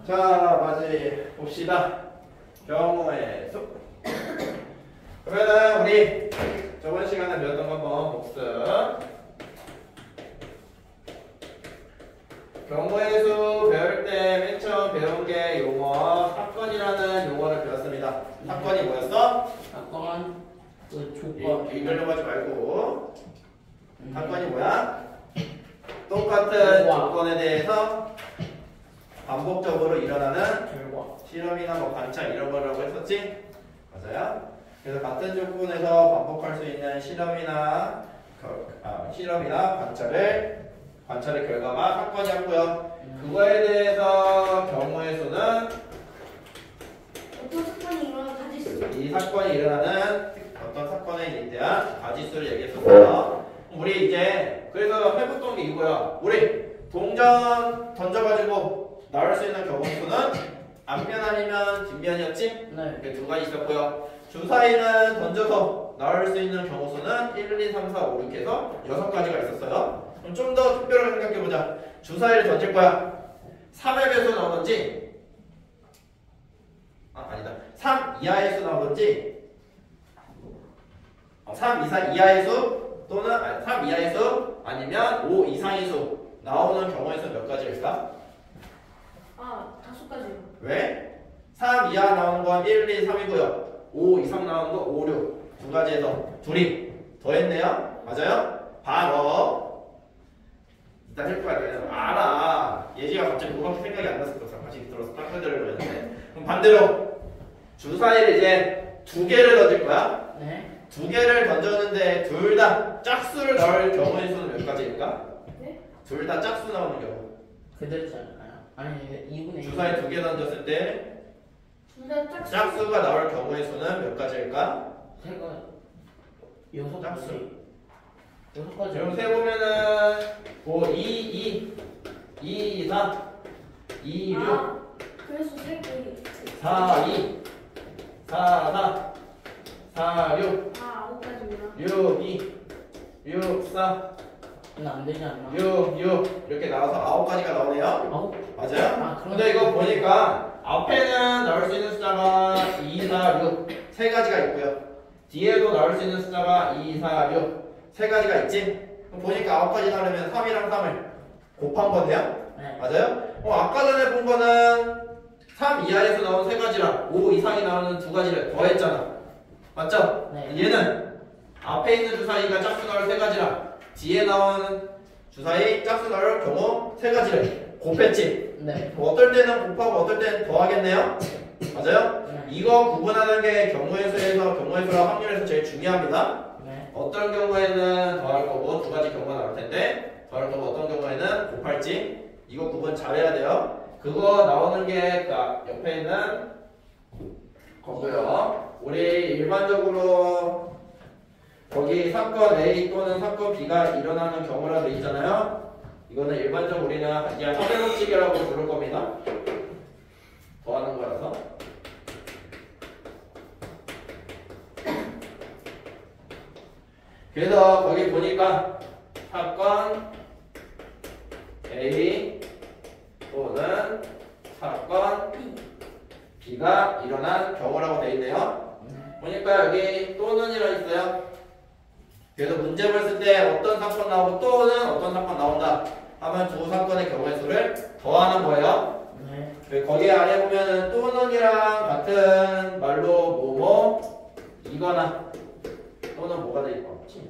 자, 맞이 봅시다. 경우의 수. 그러면은 우리 저번 시간에 배웠던 거 한번 복습. 경우의 수 배울 때 맨 처음 배운 게 용어 사건이라는 용어를 배웠습니다. 사건이 뭐였어? 사건 그 조건 읽으려고 하지 말고 사건이 뭐야? 똑같은 조건에 대해서 반복적으로 일어나는 결과 실험이나 뭐 관찰 이런 거라고 했었지? 맞아요? 그래서 같은 조건에서 반복할 수 있는 실험이나 관찰의 결과가 사건이었고요. 그거에 대해서 경우의 수는 어떤 사건이 일어나 가지수. 이 사건이 일어나는 어떤 사건에 대한 가지수를 얘기했었어요. 우리 이제 그래서 해봤던 게 이거야. 우리 동전 던져가지고 나올 수 있는 경우 수는 앞면 아니면 뒷면이었지? 네. 이렇게 두 가지 있었고요. 주사위는 던져서 나올 수 있는 경우 수는 1, 2, 3, 4, 5, 6 해서 6가지가 있었어요. 그럼 좀 더 특별하게 생각해보자. 주사위를 던질 거야. 3의 배수 나오든지 아니다. 3 이하의 수 나오든지 3 이하의 수 또는 3 이하의 수 아니면 5 이상의 수 나오는 경우의 수는 몇 가지일까? 아, 5가지요. 왜? 3 이하 나오는 건 1, 2, 3이고요. 5 이상 나오는 거 5, 6. 두 가지에서 둘이 더했네요. 맞아요? 바로 일단 할 거야. 알아. 예지가 갑자기 뭐밖에 생각이 안 났을 거야. 다시 들어서 딱 해드리려고 했는데. 그럼 반대로 주사위를 이제 2개를 던질 거야. 네. 2개를 던졌는데 둘 다 짝수를 넣을 경우의 수는 몇 가지일까? 네? 둘 다 짝수 나오는 경우. 그대로지 않을까요? 아니 2분의 1 주사위 2개 던졌을 때 둘다 짝수. 짝수가 나올 경우의 수는 몇 가지일까? 제가 6가지 짝수. 6가지 지금 세보면은 5, 2, 4, 2, 6, 아, 그래서 3개. 4, 2, 4, 4, 6, 아, 9가지구나. 6, 2, 6, 4, 는 안 되지 않나? 6, 6 이렇게 나와서 9가지가 나오네요. 아홉? 맞아요? 아, 그럼 근데 이거 보니까 앞에는 나올 수 있는 숫자가 2, 4, 6 3가지가 있고요. 뒤에도 나올 수 있는 숫자가 2, 4, 6 3가지가 있지? 그럼 보니까 9가지 나오려면 3이랑 3을 곱한 거네요? 네. 맞아요? 아까 전에 본 거는 3 이하에서 나온 3가지랑 5 이상이 나오는 2가지를 더했잖아. 맞죠? 네. 얘는 앞에 있는 주사위가 짝수 나올 3가지랑 뒤에 나온 주사위 짝수 나올 경우 3가지를 곱했지? 네. 어떨 때는 곱하고 어떨 때는 더하겠네요? 맞아요? 네. 이거 구분하는 게 경우의 수에서 경우의 수랑 확률에서 제일 중요합니다. 네. 어떤 경우에는 더할 거고 2가지 경우가 나올 텐데 더할 거고 어떤 경우에는 곱할지 이거 구분 잘해야 돼요. 그거 나오는 게 옆에 있는 거고요. 우리 일반적으로 거기 사건 A 또는 사건 B가 일어나는 경우라고 돼 있잖아요. 이거는 일반적으로 우리는 그냥 합의법칙이라고 부를 겁니다. 더하는 거라서. 그래서 거기 보니까 사건 A 또는 사건 B가 일어난 경우라고 되어 있네요. 보니까 여기 또는이라 있어요. 그래서 문제 봤을 때 어떤 사건 나오고 또는 어떤 사건 나온다 하면 두 사건의 경우의 수를 더하는 거예요. 네. 거기 아래 보면은 또는이랑 같은 말로 뭐뭐 이거나 또는 뭐가 돼 있지?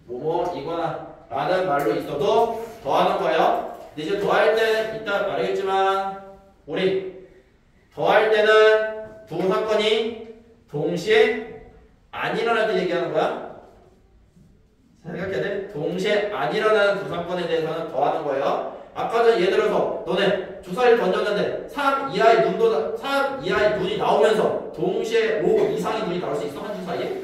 뭐뭐 이거나 라는 말로 있어도 더하는 거예요. 근데 이제 더할 때 이따 말하겠지만 우리 더할 때는 두 사건이 동시에 안 일어날 때 얘기하는 거야. 생각해야 돼. 동시에 안 일어나는 두 사건에 대해서는 더하는 거예요. 아까 전 예를 들어서 너네 주사위를 던졌는데 3 이하의 눈이 나오면서 동시에 5 이상의 눈이 나올 수 있어? 한 주사위에?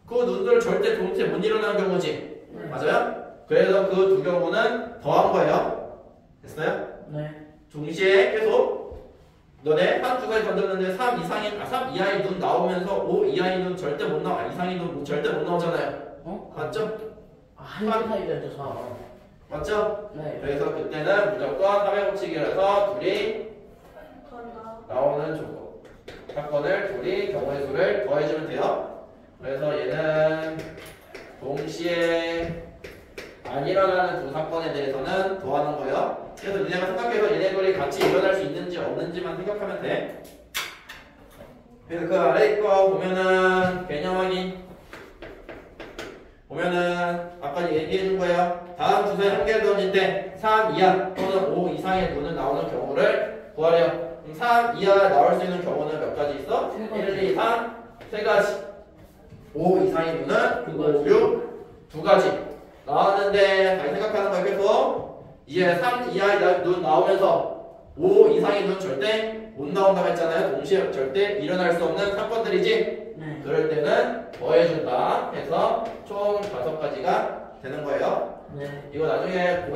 그 눈들 절대 동시에 못 일어나는 경우지. 네. 맞아요? 그래서 그 두 경우는 더한 거예요. 됐어요? 네. 동시에 계속 너네 한 주사위 던졌는데 3 이하의 눈 나오면서 5 이하의 눈 절대 못 나와. 이상의 눈 절대 못 나오잖아요. 어? 맞죠? 한 주사위 던져서 맞죠? 네. 그래서 그때는 무조건 3의 법칙이라서 둘이 더한다. 나오는 조건. 사건을 둘이 경우의 수를 더해주면 돼요. 그래서 얘는 동시에 안 일어나는 두 사건에 대해서는 더하는 거예요. 그래서 니네가 생각해서 얘네들이 같이 일어날 수 있는지 없는지만 생각하면 돼. 그래서 그 아래 거 보면은 개념 확인 보면은 아까 얘기해 준 거예요. 다음 주사에 한 개를 던질 때 3 이하 또는 5 이상의 돈은 나오는 경우를 구하래요. 3 이하 나올 수 있는 경우는 몇 가지 있어? 1, 2, 3, 세 가지. 5 이상의 돈은 5, 6, 두 가지. 나왔는데 잘 생각하는 거야. 계속 이제 3 이하의 눈 나오면서 5 이상의 눈 절대 못 나온다고 했잖아요. 동시에 절대 일어날 수 없는 사건들이지. 네. 그럴 때는 더해준다 해서 총 5가지가 되는 거예요. 네. 이거 나중에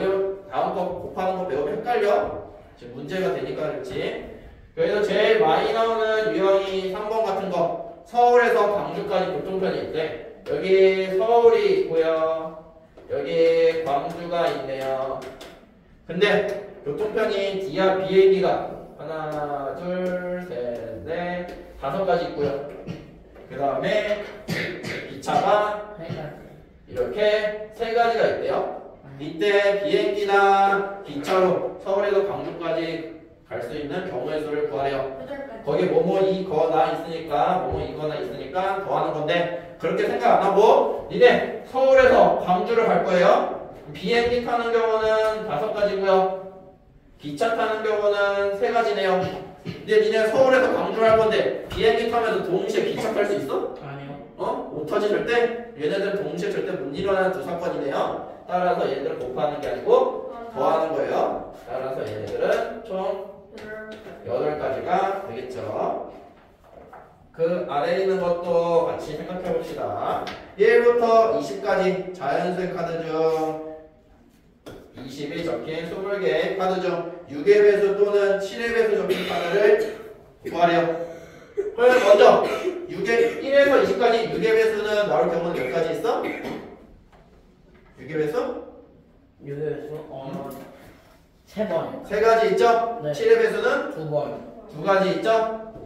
다음 거 곱하는 거 배우면 헷갈려. 지금 문제가 되니까 그렇지. 그래서 제일 많이 나오는 유형이 3번 같은 거. 서울에서 광주까지 교통편이 있대. 여기 서울이 있고요. 여기 광주가 있네요. 근데 교통편이 D와 BAB가 하나, 둘, 셋, 넷, 5가지 있고요. 그 다음에 기차가 이렇게 3가지가 있대요. 이때 비행기나 기차로 서울에서 광주까지 갈 수 있는 경우의 수를 구하래요. 8가지. 거기 뭐뭐 이거나 있으니까 뭐뭐 이거나 있으니까 더하는 건데 그렇게 생각 안 하고 니네 서울에서 광주를 갈 거예요. 비행기 타는 경우는 5가지고요. 기차 타는 경우는 3가지네요. 근데 니네 서울에서 광주를 할 건데 비행기 타면서 동시에 기차 탈 수 있어? 아니요. 못하지 절대? 얘네들은 동시에 절대 못 일어나는 두 사건이네요. 따라서 얘네들은 곱하는 게 아니고 더하는 거예요. 따라서 얘네들은 총 8가지가 되겠죠. 그 아래에 있는 것도 같이 생각해 봅시다. 1부터 20까지 자연수의 카드 중 20이 적힌 20개의 카드 중 6의 배수 또는 7의 배수 적힌 카드를 구하래요. 그럼 먼저 1에서 20까지 6의 배수는 나올 경우는 몇 가지 있어? 6의 배수? 6에서 3번. 3가지 있죠? 네. 7의 배수는 2번. 2가지 있죠?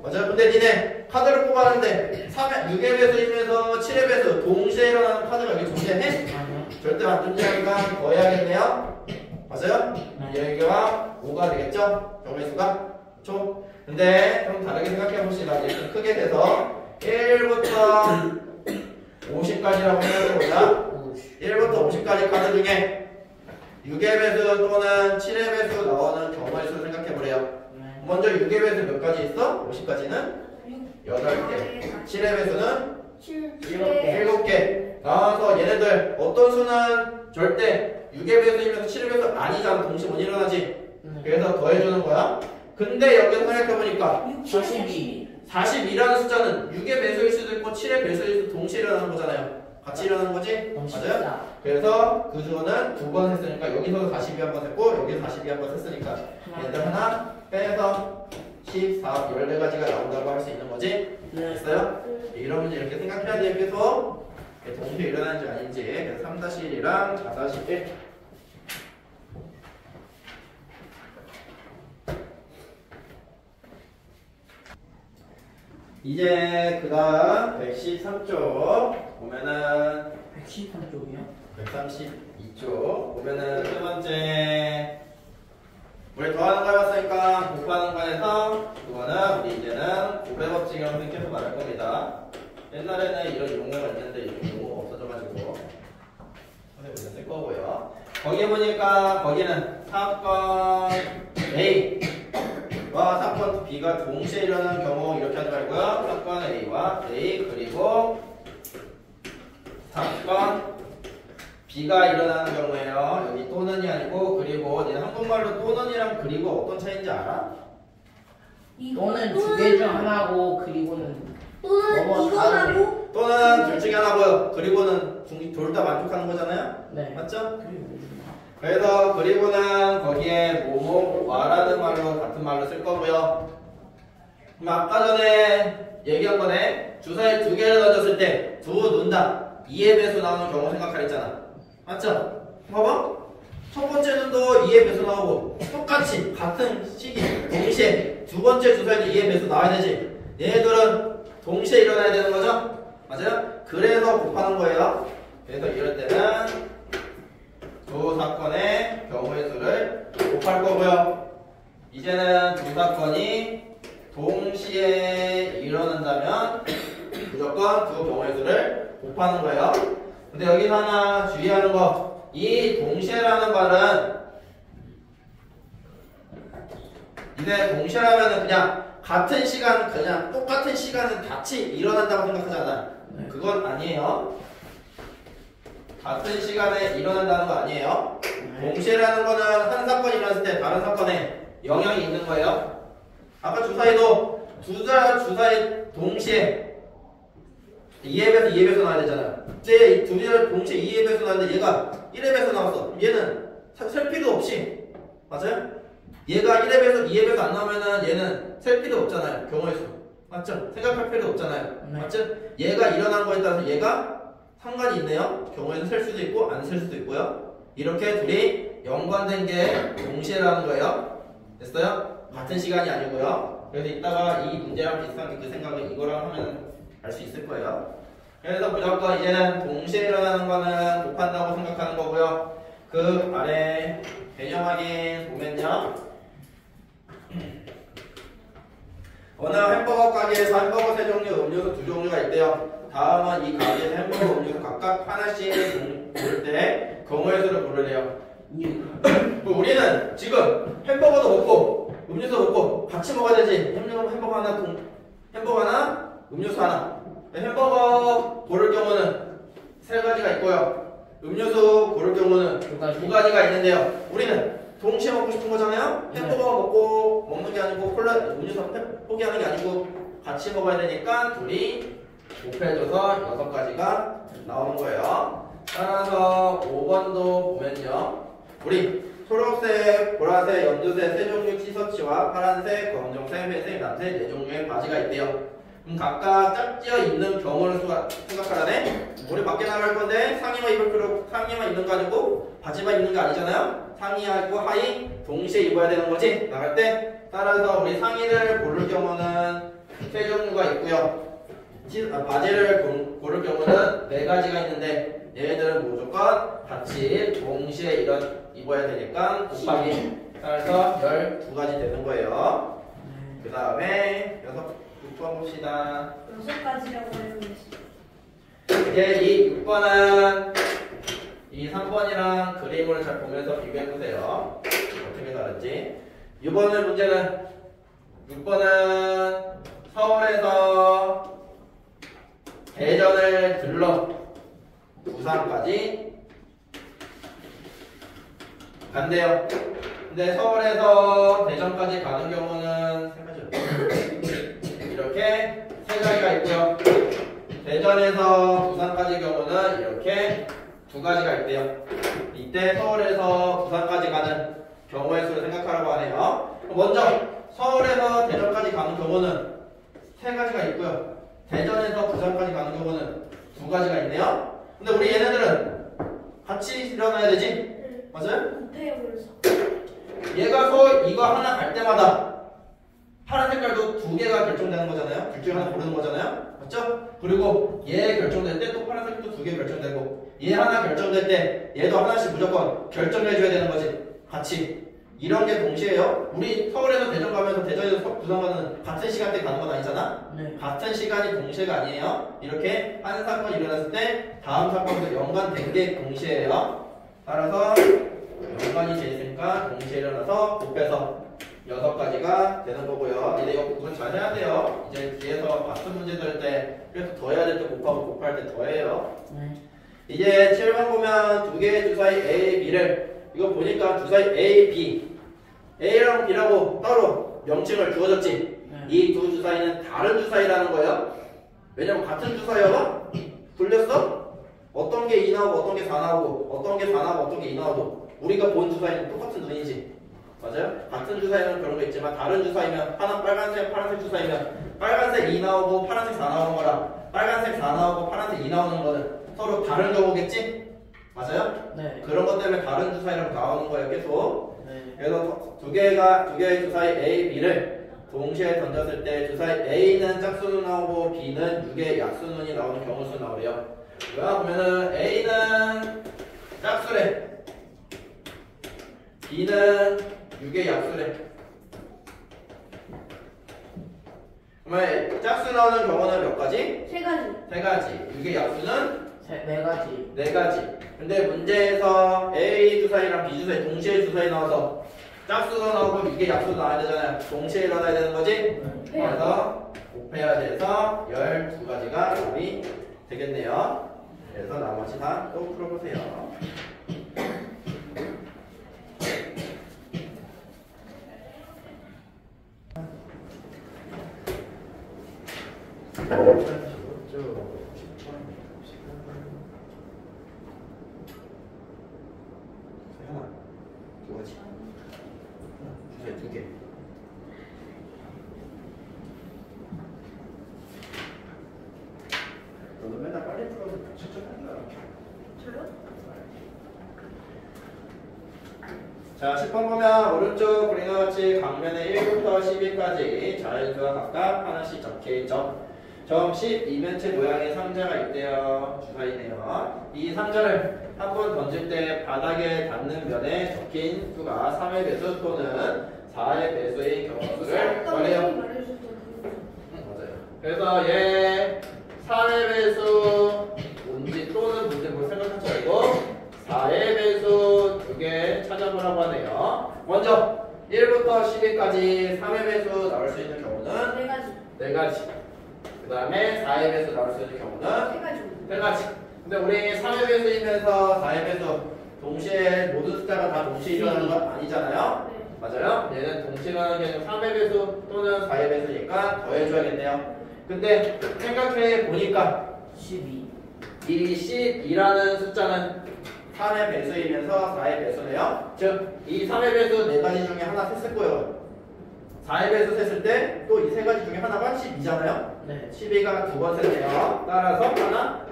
맞아요. 근데 니네 카드를 뽑았는데 6의 배수이면서 7의 배수 동시에 일어나는 카드가 여기 존재해? 아니요. 절대 안 존재하니까 더 해야겠네요. 맞아요? 네. 여기가 5가 되겠죠? 경우의 수가 총. 근데 좀 다르게 생각해 봅시다. 이제 좀 크게 돼서 1부터 50까지라고 생각해보자. 1부터 50까지 카드 중에 6의 배수 또는 7의 배수 나오는 경우의 수를 생각해보래요. 네. 먼저 6의 배수 몇 가지 있어? 50까지는 8개. 7의 배수는 7개. 7개. 나와서 얘네들 어떤 수는 절대 6의 배수이면서 7의 배수 아니잖아. 동시에 못 일어나지. 네. 그래서 더해주는 거야. 근데 여기서 생각해보니까 42. 42라는 숫자는 6의 배수일 수도 있고 7의 배수일 수도 동시에 일어나는 거잖아요. 같이 일어나는 거지? 맞아요? 그래서 그 수는 2번 했으니까 여기서도 42 한 번 했고 여기서 42 한 번 했으니까 얘들 하나 빼서 14, 14가지가 나온다고 할 수 있는 거지? 네. 됐어요? 이런 문제 이렇게 생각해야 돼. 계속 동시에 일어나는지 아닌지. 그래서 3-1이랑 4-1 이제 그 다음 113쪽 보면은 113쪽이요? 132쪽 보면은 세 번째 우리 더하는 거 해봤으니까 곱하는 거에서 그거는 우리 이제는 곱해법칙이라고 생각해서 말할 겁니다. 옛날에는 이런 용어가 있는데 요즘 용어가 없어져가지고 선생님 우리가 쓸 거고요. 거기 보니까 거기는 사건 A와 사건 B가 동시에 일어나는 경우 이렇게 하지 말고요. 사건 A와 A 그리고 사건 B가 일어나는 경우에요. 여기 또는이 아니고 그리고 얘는 한국말로 또는이랑 그리고 어떤 차이인지 알아? 또는 2개 중 하나고 그리고는 또는 뭐뭐 이거라고? 또는 둘 중에 하나고요. 그리고는 둘 다 만족하는 거잖아요. 네. 맞죠? 그래서 그리고는 거기에 뭐뭐와라는 말로 같은 말로 쓸 거고요. 그럼 아까 전에 얘기한 거네. 주사위 2개를 던졌을 때 두 논다 2의 배수 나오는 경우 생각하랬잖아. 맞죠? 봐봐. 첫 번째는도 2의 배수 나오고 똑같이 같은 시기 동시에 두 번째 주사에도 2의 배수 나와야 되지. 얘네들은 동시에 일어나야 되는 거죠? 맞아요? 그래서 곱하는 거예요. 그래서 이럴 때는 두 사건의 경우의 수를 곱할 거고요. 이제는 두 사건이 동시에 일어난다면 무조건 두 경우의 수를 곱하는 거예요. 근데 여기서 하나 주의하는 거, 이 동시에라는 말은 이제 동시에라면은 그냥 같은 시간, 그냥 똑같은 시간은 같이 일어난다고 생각하잖아. 그건 아니에요. 같은 시간에 일어난다는 거 아니에요. 동시에라는 거는 한 사건이 일어났을 때 다른 사건에 영향이 있는 거예요. 아까 주사위도 주사위 동시에 2의 배수 2의 배수 나와야 되잖아요. 근데 이 두 개를 동시에 2의 배수 나왔는데 얘가 1의 배수 나왔어. 얘는 셀 필요 없이, 맞아요? 얘가 1의 배수 2의 배수 안 나오면은 얘는 셀 필요 없잖아요. 경우의 수, 맞죠? 생각할 필요 없잖아요. 맞죠? 얘가 일어난 거에 따라서 얘가 상관이 있네요. 경우에는 셀 수도 있고 안 셀 수도 있고요. 이렇게 둘이 연관된 게 동시에라는 거예요. 됐어요? 같은 시간이 아니고요. 그래서 이따가 이 문제랑 비슷한 게 그 생각을 이거랑 하면 알 수 있을 거예요. 그래서 무조건 이제는 동시에 일어나는 거는 곱한다고 생각하는 거고요. 그 아래 개념 확인 보면요. 어느 햄버거 가게에서 햄버거 3종류, 음료수 2종류가 있대요. 다음은 이 가게에서 햄버거, 음료수 각각 하나씩 고를 때 경우의 수를 고르래요. 우리는 지금 햄버거도 먹고 음료수도 먹고 같이 먹어야 되지. 햄버거 하나, 음료수 하나. 햄버거 고를 경우는 3가지가 있고요. 음료수 고를 경우는 2가지가 있는데요. 우리는 동시에 먹고 싶은 거잖아요. 햄버거 먹고 먹는 게 아니고 콜라, 음료수 포기하는 게 아니고 같이 먹어야 되니까 둘이 곱해줘서 6가지가 나오는 거예요. 따라서 5번도 보면요. 우리 초록색, 보라색, 연두색 3종류 티셔츠와 파란색, 검정색, 회색, 남색 4종류의 바지가 있대요. 그럼 각각 짝지어 입는 경우를 생각하라네. 우리 밖에 나갈 건데 상의만 입는 거 아니고 바지만 입는 거 아니잖아요. 상의하고 하의 동시에 입어야 되는 거지, 나갈 때. 따라서 우리 상의를 고를 경우는 3종류가 있고요. 바지를 고를 경우는 4가지가 있는데 얘네들은 무조건 같이 동시에 입어야 되니까 곱하기. 따라서 12가지 되는 거예요. 그 다음에 6번 봅시다. 6가지라고 알고 있어. 이제 이 6번은 이 3번이랑 그림을 잘 보면서 비교해보세요. 어떻게 다른지. 6번의 문제는 6번은 서울에서 대전을 들러 부산까지 간대요. 근데 서울에서 대전까지 가는 경우는 이렇게 3가지가 있고요. 대전에서 부산까지 경우는 이렇게 2가지가 있대요. 이때 서울에서 부산까지 가는 경우의 수를 생각하라고 하네요. 먼저 서울에서 대전까지 가는 경우는 3가지가 있고요. 대전에서 부산까지 가는 경우는 2가지가 있네요. 근데 우리 얘네들은 같이 일어나야 되지? 맞아요? 곱해요, 그래서. 얘가 이거 하나 갈 때마다 파란 색깔도 2개가 결정되는 거잖아요. 둘 중에 하나 고르는 거잖아요. 맞죠? 그리고 얘 결정될 때 또 파란색도 2개 결정되고, 얘 하나 결정될 때 얘도 하나씩 무조건 결정해줘야 되는 거지. 같이. 이런 게 동시에요. 우리 서울에서 대전 가면서 대전에서 부산 가는 같은 시간대에 가는 건 아니잖아. 네. 같은 시간이 동시에가 아니에요. 이렇게 한 사건이 일어났을 때 다음 사건도 연관된 게 동시에예요. 따라서 연관이 돼 있으니까 동시에 일어나서 곱해서 6가지가 되는 거고요. 근데 이거 구분 잘 해야 돼요. 이제 뒤에서 같은 문제 될 때 그래서 더해야 될 때 곱하고 곱할 때 더해요. 이제 7번 보면 2개의 주사위 A, B를 이거 보니까 주사위 A, B A랑 B라고 따로 명칭을 주어졌지. 이 두 주사위는 다른 주사위라는 거예요. 왜냐면 같은 주사위여서 불렸어? 어떤 게 2 나오고 어떤 게 4 나오고 어떤 게 4 나오고 어떤 게 2 나오고 우리가 본 주사위는 똑같은 눈이지. 맞아요? 같은 주사위는 그런 거 있지만 다른 주사위면 하나 빨간색, 파란색 주사위면 빨간색 2 나오고 파란색 4 나오는 거랑 빨간색 4 나오고 파란색 2 나오는 거는 서로 다른 경우겠지? 맞아요? 네. 그런 것 때문에 다른 주사위라고 나오는 거예요, 계속. 네. 그래서 두 개의 주사위 A, B를 동시에 던졌을 때 주사위 A는 짝수는 나오고 B는 6의 약수눈이 나오는 경우수 나오래요. 뭐야? 그러면은 A는 짝수래. B는 6의 약수래. 그러면 짝수 나오는 경우는 몇 가지? 세 가지. 세 가지. 6의 약수는 네 가지. 네 가지. 근데 문제에서 A 주사위랑 B 주사위 동시에 주사위 나와서 짝수도 나오고 6의 약수도 나와야 되잖아요. 동시에 일어나야 되는 거지? 네. 그래서 곱해야 돼서 12가지가 답이 되겠네요. 그래서 나머지 다 또 풀어보세요. 하나, 두 가지. 주사위 두 개. 너는 맨날 빨리 풀어서 추천한다. 저요? 자, 10번 보면 오른쪽 그림과 같이 강면에 1부터 10위까지 자연수와 각각 하나씩 적혀있죠. 점 12면체 모양의 상자가 있대요. 주사위네요. 이 상자를 한 번 던질 때 바닥에 닿는 면에 적힌 수가 3의 배수 또는 4의 배수인 경우수를 말해요. 맞아요. 그래서 얘 3의 배수 뭔지 또는 뭔지 뭘 생각하지 말고 4의 배수 두 개 찾아보라고 하네요. 먼저 1부터 10위까지 3의 배수 나올 수 있는 경우는 네 가지. 네 가지. 그 다음에 4의 배수 나올 수 있는 경우는 세 가지. 세 가지. 근데 우리 3의 배수이면서 4의 배수 동시에 모든 숫자가 다 동시에 일어나는 건 아니잖아요. 네. 맞아요? 얘는 동시에 일어나는 게 아니고 3의 배수 또는 4의 배수니까 더해줘야겠네요. 근데 생각해 보니까 12. 이 12라는 숫자는 3의 배수이면서 4의 배수네요. 즉, 이 3의 배수 네 가지 중에 하나 셌을 거예요. 4의 배수 셌을 때 또 이 세 가지 중에 하나가 12잖아요. 네. 12가 두 번 셌네요. 따라서 하나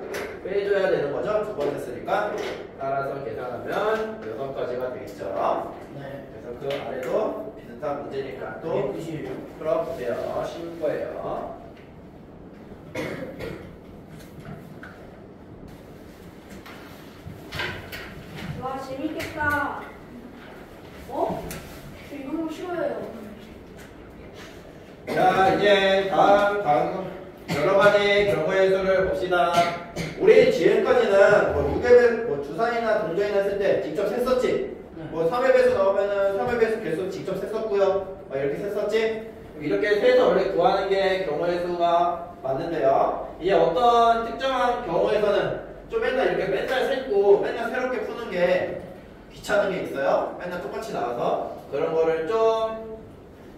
빼줘야 되는 거죠. 두 번 셌으니까. 따라서 계산하면 6가지가 되겠죠. 네. 그래서 그 아래도 비슷한 문제니까 또 191. 풀어보세요. 쉬울 거예요. 와, 재밌겠다. 어? 저 이거 너무 쉬워요. 자, 이제 다음 여러 가지 경우의 수를 봅시다. 우리 지금까지는 뭐 6의 뭐 주사위나 동전이나 했을 때 직접 셌었지. 뭐 3의 배수 나오면은 3의 배수 개수 직접 셌었고요. 이렇게 셌었지. 이렇게 세서 원래 구하는 게 경우의 수가 맞는데요. 이게 어떤 특정한 경우에서는 좀 맨날 이렇게 맨날 셌고 맨날 새롭게 푸는 게 귀찮은 게 있어요. 맨날 똑같이 나와서 그런 거를 좀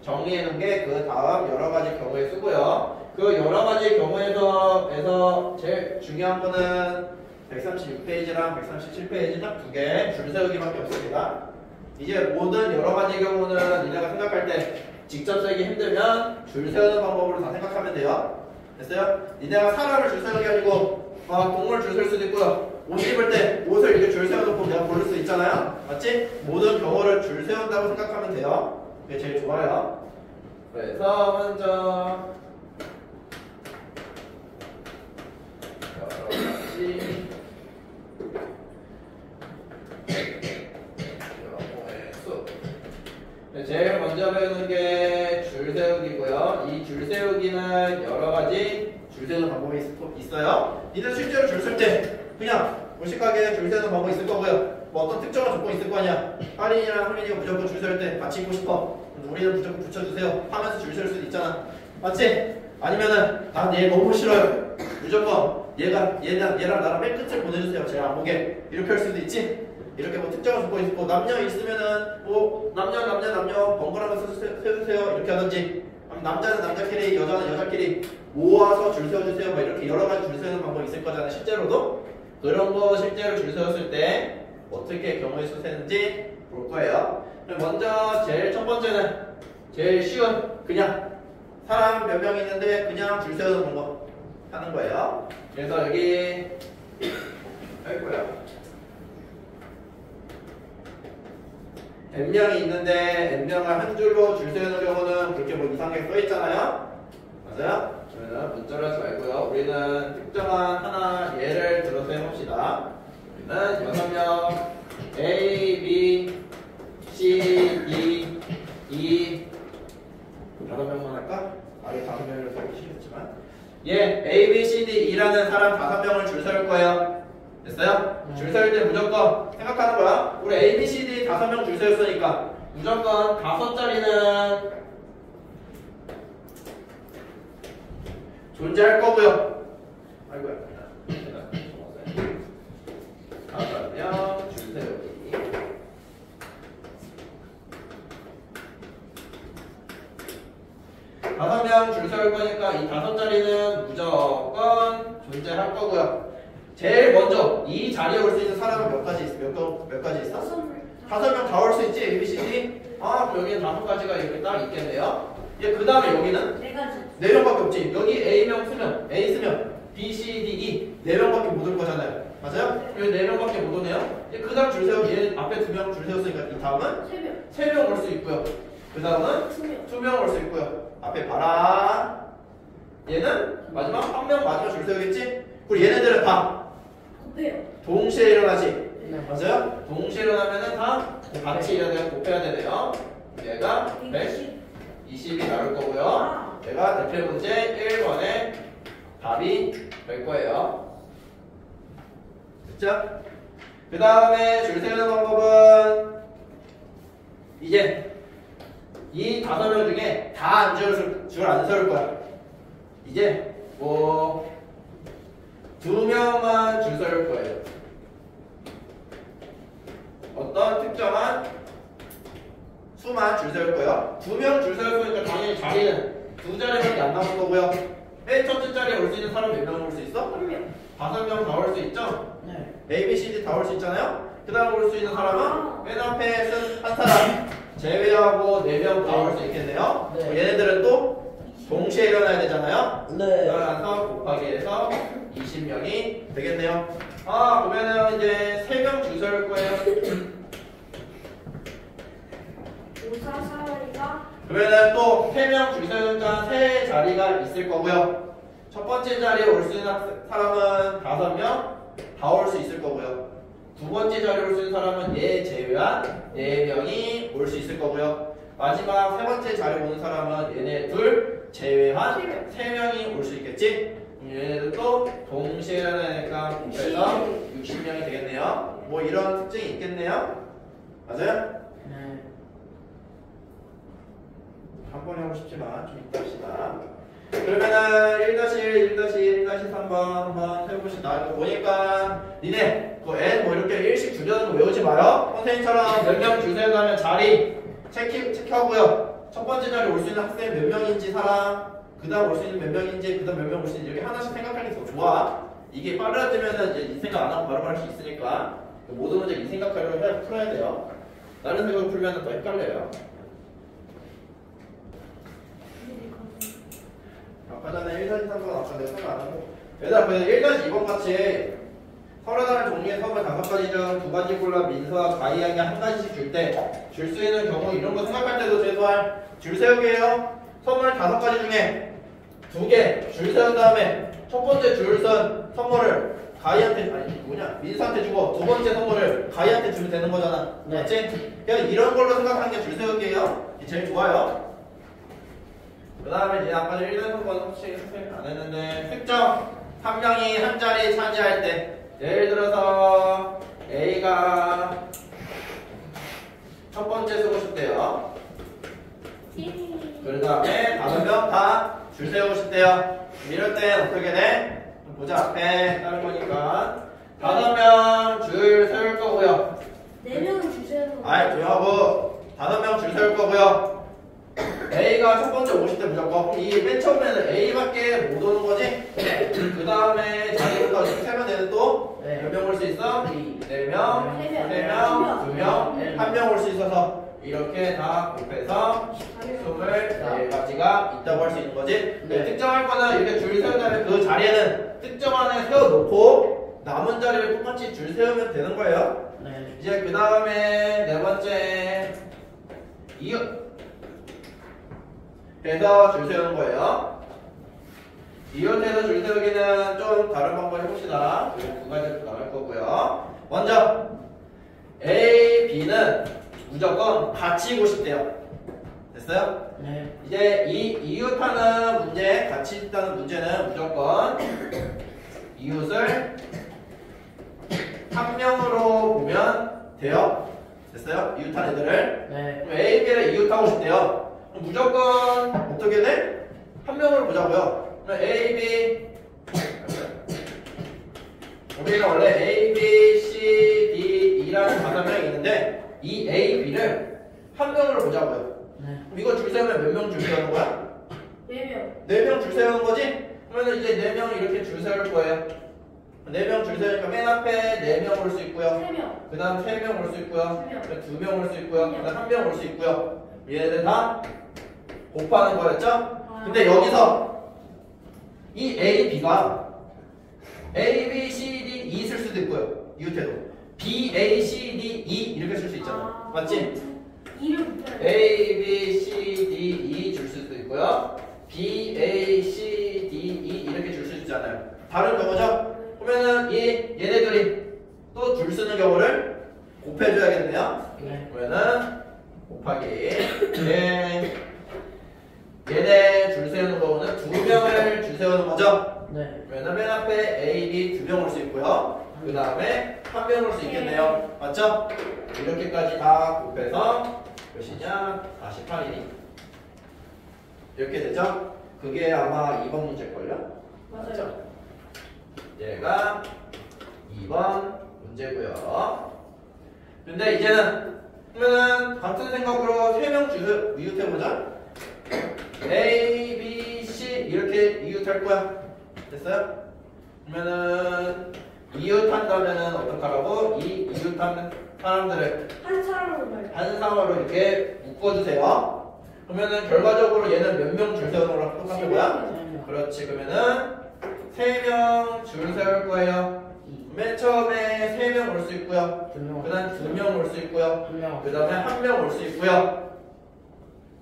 정리해 놓은 게 그 다음 여러 가지 경우의 수고요. 그 여러 가지 경우에서 제일 중요한 거는 136페이지랑 137페이지 딱 두 개 줄 세우기밖에 없습니다. 이제 모든 여러 가지 경우는 니네가 생각할 때 직접 세기 힘들면 줄 세우는 방법으로 다 생각하면 돼요. 됐어요? 니네가 사람을 줄 세우는 게 아니고 동물 줄 세울 수도 있고요. 옷 입을 때 옷을 이렇게 줄 세워놓고 내가 고를 수 있잖아요. 맞지? 모든 경우를 줄 세운다고 생각하면 돼요. 그게 제일 좋아요. 그래서 먼저 여러 가지 경우의 수. 제일 먼저 배우는 게 줄 세우기고요. 이 줄 세우기는 여러 가지 줄 세우는 방법이 있어요. 니들 실제로 줄 셀 때 그냥 무식하게 줄 세우는 방법이 있을 거고요. 뭐 어떤 특정한 조건이 있을 거 아니야. 할인이랑 할인이가 무조건 줄 세울 때 같이 있고 싶어. 우리는 무조건 붙여주세요 하면서 줄 세울 수도 있잖아. 맞지? 아니면은 난 얘 너무 싫어요. 무조건 얘랑 나랑 맨 끝을 보내주세요. 제가 안 보게. 이렇게 할 수도 있지? 이렇게 뭐 특정한 조건이 있고 남녀 있으면은 뭐 남녀 번갈아가면서 세주세요 이렇게 하든지 남자는 남자끼리 여자는 여자끼리 모아서 줄 세워주세요 뭐 이렇게 여러 가지 줄 세우는 방법이 있을 거잖아요. 실제로도 그런 거 실제로 줄 세웠을 때 어떻게 경우의 수 세는지 볼 거예요. 먼저 제일 첫 번째는 제일 쉬운 그냥 사람 몇 명 있는데 그냥 줄 세우는 방법 하는 거예요. 그래서 여기 아이고야 n명이 있는데 n명을 한 줄로 줄 세우는 경우는 그렇게 뭐 이상하게 써 있잖아요. 맞아요? 그러면 문자로 하지 말고요. 우리는 특정한 하나 예를 들어서 해봅시다. 우리는 6명 A, B, C, D, E 5명만 할까? 아래 5명을 써기 싫겠지만 A, B, C, D, E라는 사람 5명을 줄 세울 거예요. 됐어요? 줄 세울 때 무조건 생각하는 거야. 우리 A, B, C, D 5명 줄 세웠으니까 무조건 5자리는 존재할 거고요. 아이고야. 5명 줄 세우기. 다섯 명 줄 세울 거니까 이 5자리는 무조건 존재할 거고요. 제일 먼저 이 자리에 올 수 있는 사람은 몇 가지 있어? 몇 가지 있어? 5명 다 올 수 있지? A, B, C, D? 그럼 여기는 5가지가 이렇게 딱 있겠네요. 그 다음에 여기는? 4명밖에 없지. 여기 A명 수명, A 수명, B, C, D, E 4명밖에 못 올 거잖아요. 맞아요? 여기 4명밖에 못 오네요. 그 다음 줄 세우기, 얘 앞에 2명 줄 세웠으니까 이 다음은? 3명 올 수 있고요. 그 다음은? 2명 올 수 있고요. 앞에 봐라. 얘는 마지막 1명 마지막 줄 세우겠지? 그리고 얘네들은 다 동시에 일어나지. 맞아요? 동시에 일어나면은 다 같이 일어나야 곱해야 되네요. 얘가 120이 나올 거고요. 얘가 대표 문제 1번에 답이 될 거예요. 됐죠? 그 다음에 줄 세우는 방법은 이제 이 5명 중에 다 줄 안 세울 거야. 이제 뭐 2명만 줄 세울 거예요. 어떤 특정한 수만 줄 세울 거예요. 2명 줄 세울 거니까 당연히 자리는 2자리밖에 안 남은 거고요. 맨 첫째 자리에 올 수 있는 사람 몇 명 올 수 있어? 1명. 5명 다 올 수 있죠? 네. A, B, C, D 다 올 수 있잖아요? 그 다음 올 수 있는 사람은 맨 앞에 쓴 한 사람 제외하고 4명 다 올 수 있겠네요. 네. 얘네들은 또 동시에 일어나야 되잖아요. 네. 따라서 곱하기 해서 20명이 되겠네요. 그러면은 이제 3명 줄 세울 거예요. 544가 그러면은 또 3명 줄 세우니까 3자리가 있을 거고요. 첫 번째 자리에 올 수 있는 사람은 5명 다 올 수 있을 거고요. 두 번째 자리에 올 수 있는 사람은 얘 제외한 4명이 올 수 있을 거고요. 마지막 세 번째 자리에 오는 사람은 얘네 둘 제외한 3명이 올 수 있겠지? 얘네들도 동시에 일어나니까 그래서 60명이 되겠네요. 뭐 이런 특징이 있겠네요. 맞아요? 네. 한 번에 하고 싶지만 좀 이따 합시다. 그러면은 1-1, 1-1, 1-3번 한번 해봅시다. 이거 보니까 니네 그 N 뭐 이렇게 1씩 줄여서 외우지 마요. 선생님처럼 몇 명 줄 세우면 자리 체크하고요. 첫 번째 자리 올 수 있는 학생 몇 명인지 사람, 그 다음 올 수 있는 몇 명인지, 그 다음 몇 명 올 수 있는지 이렇게 하나씩 생각하는 게 더 좋아. 이게 빨라지면은 이제 이 생각 안 하고 바로 할 수 있으니까 모든 문제 이 생각하려고 풀어야 돼요. 다른 생각을 풀면 더 헷갈려요. 아까 전에 1-3번 아까 내가 생각 안 하고 얘들아 그래서 1-2번 같이 서로 다른 종류의 선물 5가지 중 2가지 골라 민서와 가희양이 한 가지씩 줄 때 줄 수 있는 경우 이런 거 생각할 때도 최소한 줄 세우기예요. 선물 5가지 중에 2개 줄 세운 다음에 첫 번째 줄 선 선물을 가희한테 민서한테 주고 두 번째 선물을 가희한테 주면 되는 거잖아. 네. 맞지? 그냥 이런 걸로 생각하는 게 줄 세우기예요. 이게 제일 좋아요. 그 다음에 이제 아까 1-3번 혹시 선생님 안 했는데 특정 한 명이 한 자리 차지할 때 예를 들어서 A가 첫 번째 쓰고 싶대요. 그 다음에 5명 다 줄 세우고 싶대요. 이럴 때 어떻게 돼? 보자. 앞에 다른 거니까 5명 줄 세울 거고요. 4명은 주세요. 조용하고 5명 줄 세울 거고요. A가 첫 번째 50대 무조건. 이 맨 처음에는 A밖에 못 오는 거지? 그 다음에 자기부터 세면 되는 또 몇 명 올 수 있어? 4명, 3명, 2명, 1명 올 수 있어서 이렇게 다 곱해서 24가지가 있다고 할 수 있는 거지? 네. 특정할 거는 이렇게 줄 세운 다음에 그 자리에는 특정 안에 세워놓고 남은 자리를 똑같이 줄 세우면 되는 거예요. 네. 이제 그 다음에 네 번째 이웃. 그래서 줄 세우는 거예요. 이웃에서 줄 세우기는 좀 다른 방법 해봅시다. 그리고 두 가지로 나올 거고요. 먼저 A, B는 무조건 같이 있고 싶대요. 됐어요? 네. 이제 이 이웃하는 문제, 같이 있다는 문제는 무조건 이웃을 한 명으로 보면 돼요. 됐어요? 이웃한 애들을. 네. 그럼 A, B를 이웃하고 싶대요. 그럼 무조건 어떻게 돼? 한 명으로 보자고요. 그럼 A, B 우리는 원래 A, B, C, D, E라는 5명이 있는데 이 A, B를 한 명으로 보자고요. 네. 그럼 이거 줄 세우면 몇 명 줄 세우는 거야? 4명. 4명 줄 세우는 거지? 그러면 이제 4명이 이렇게 줄 세울 거예요. 4명 줄 세우니까 맨 앞에 4명 올 수 있고요. 3명. 그 다음 3명 올 수 있고요. 3명. 2명 올 수 있고요. 그 다음 1명 올 수 있고요. 얘네들 다 곱하는 거였죠? 근데 여기서 이 A, B가 A, B, C, D, E 쓸 수도 있고요. 이웃해도 B, A, C, D, E 이렇게 쓸 수 있잖아. 맞지? 이름 A, B, C, D, E 줄 수도 있고요. B, A, C, D, E 이렇게 줄 수 있잖아요. 다른 경우죠? 그러면은 얘네들이 또 줄 쓰는 경우를 곱해줘야겠네요. 네. 그러면은 곱하기 얘네 줄 세우는 경우는 2명을 줄 세우는 거죠. 네. 그러면은 맨 앞에 A, B 2명 올 수 있고요. 그 다음에 1명 올 수 있겠네요. 맞죠? 이렇게까지 다 곱해서 몇이냐? 48이니 이렇게 되죠? 그게 아마 2번 문제일걸요? 맞아요. 얘가 2번 문제고요. 근데 이제는 그러면은 같은 생각으로 3명 이웃해보자. A, B, C 이렇게 이웃할 거야. 됐어요? 그러면은 이웃한다면은 어떡하라고? 이 이웃하는 사람들을 한 사람으로 말. 한 상어로 이렇게 묶어주세요. 그러면은 결과적으로 얘는 몇 명 줄 세우는 거랑 똑같은 거야? 그렇지. 그러면은 3명 줄 세울 거예요. 맨 처음에 3명 올 수 있고요. 2명. 그 다음 2명 올 수 있고요. 2명. 그 다음에 1명 올 수 있고요.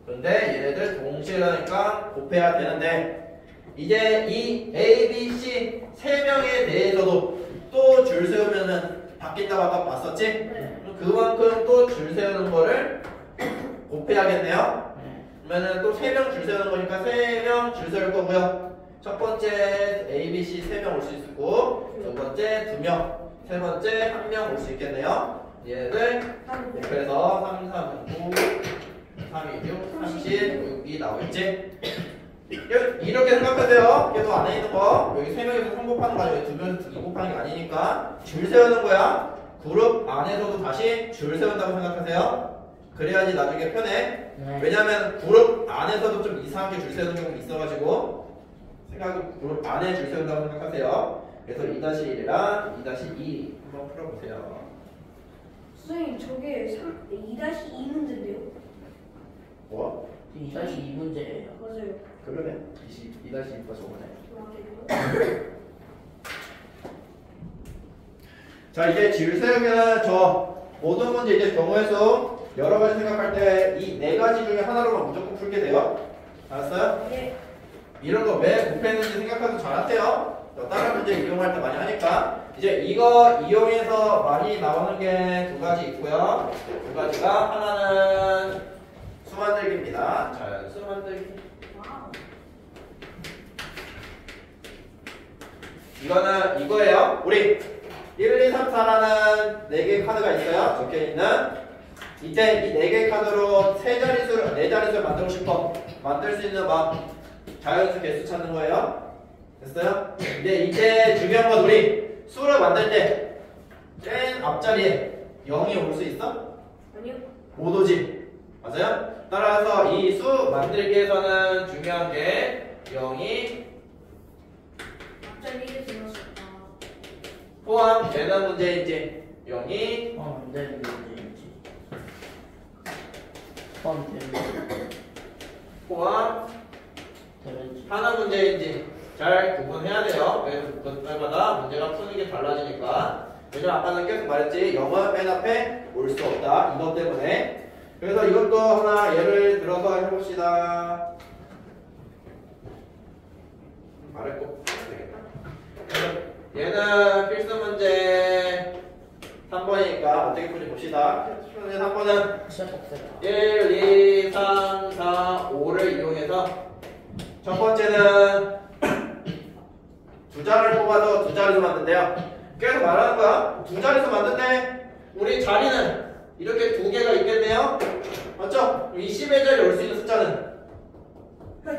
근데 얘네들 동시에라니까 곱해야 되는데 이제 이 A, B, C 3명에 대해서도 또 줄 세우면은 바뀐다고 아까 봤었지? 네. 그만큼 또 줄 세우는 거를 곱해야겠네요. 네. 그러면은 또 3명 줄 세우는 거니까 3명 줄 세울 거고요. 첫 번째 A, B, C 3명 올 수 있고 두 번째 2명, 세 번째 1명 올 수 있겠네요. 얘들 곱해서 3, 3, 9, 3, 2, 6, 36이 나오겠지? 이렇게 생각하세요. 계속 안에 있는 거 여기 3명에서 3 곱하는 거 아니고 2명에서 2 곱하는 게 아니니까 줄 세우는 거야. 그룹 안에서도 다시 줄 세운다고 생각하세요. 그래야지 나중에 편해. 네. 왜냐면 그룹 안에서도 좀 이상하게 줄 세우는 경우가 있어가지고 생각은 그룹 안에 줄 세운다고 생각하세요. 그래서 2-1이랑 2-2 한번 풀어보세요. 선생님 저게 2-2 문제인데요. 뭐? 2-2문제예요. 맞아요. 그러네. 2-2가 저거네. 맞아요. 자, 이제 줄 세우기는 저 모든 문제 이제 경우의 수 여러 가지 생각할 때 이 네 가지 중에 하나로만 무조건 풀게 돼요. 알았어요? 네. 이런 거 왜 곱했는지 생각해도 잘하세요. 다른 문제 이용할 때 많이 하니까. 이제 이거 이용해서 많이 나오는 게 두 가지 있고요. 두 가지가 하나는 수 만들기입니다. 자, 수 만들기. 와우. 이거는 이거예요. 우리 1, 2, 3, 4라는 4개의 카드가 있어요. 적혀있는. 이때 이 4개의 카드로 4자릿수를 만들고 싶어. 만들 수 있는 막 자연수 개수 찾는 거예요. 됐어요? 근데 이때 중요한 건 우리 수를 만들 때 맨 앞자리에 0이 올 수 있어? 아니요. 못 오지. 맞아요? 따라서 이 수 만들기에서는 중요한 게 0이 앞자리에 들어갔다. 포함되는 문제인지 0이 안 되는 문제인지. 되는 포함하는 되는지. 문제인지 잘 구분해야 돼요. 그래서 그때마다 문제가 푸는 게 달라지니까. 왜냐면 아까는 계속 말했지 0은 맨 앞에 올 수 없다 이것 때문에. 그래서 이것도 하나 예를 들어서 해봅시다. 말했고 얘는 필수 문제 3번이니까 어떻게 풀지 봅시다. 필수 문제 3번은 시작했어요. 1, 2, 3, 4, 5를 이용해서 첫 번째는 두 자리를 뽑아서 두 자리수 만든대요. 계속 말하는 거야. 두 자리수 만든데 우리 자리는 이렇게 두 개가 있겠네요. 맞죠? 이 10의 자리에 올 수 있는 숫자는